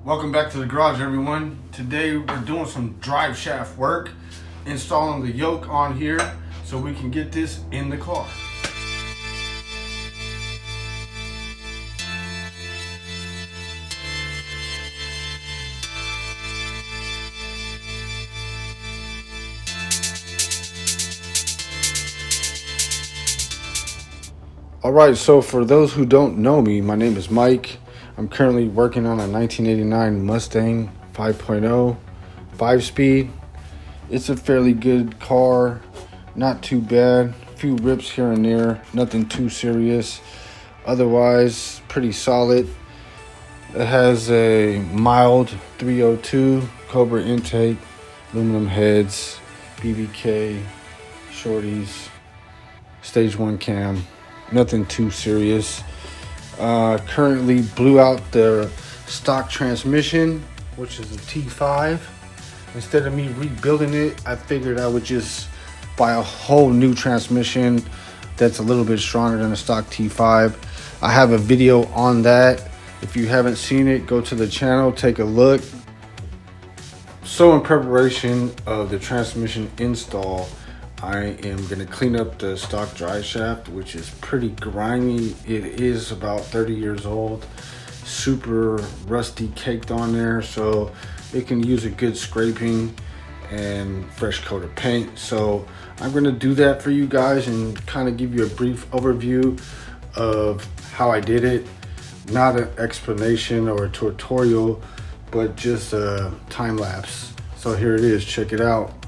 Welcome back to the garage, everyone. Today we're doing some drive shaft work, installing the yoke on here so we can get this in the car. Alright, so for those who don't know me, my name is Mike. I'm currently working on a 1989 Mustang 5.0 5-speed. It's a fairly good car, not too bad. A few rips here and there, nothing too serious. Otherwise, pretty solid. It has a mild 302 Cobra intake, aluminum heads, BBK, shorties, stage 1 cam. Nothing too serious. Currently blew out the stock transmission, which is a T5. Instead of me rebuilding it, I figured I would just buy a whole new transmission that's a little bit stronger than a stock T5. I have a video on that. If you haven't seen it, go to the channel, take a look. So in preparation of the transmission install, I am going to clean up the stock drive shaft, which is pretty grimy. It is about 30 years old, super rusty caked on there, so it can use a good scraping and fresh coat of paint. So I'm going to do that for you guys and kind of give you a brief overview of how I did it. Not an explanation or a tutorial, but just a time lapse. So here it is, check it out.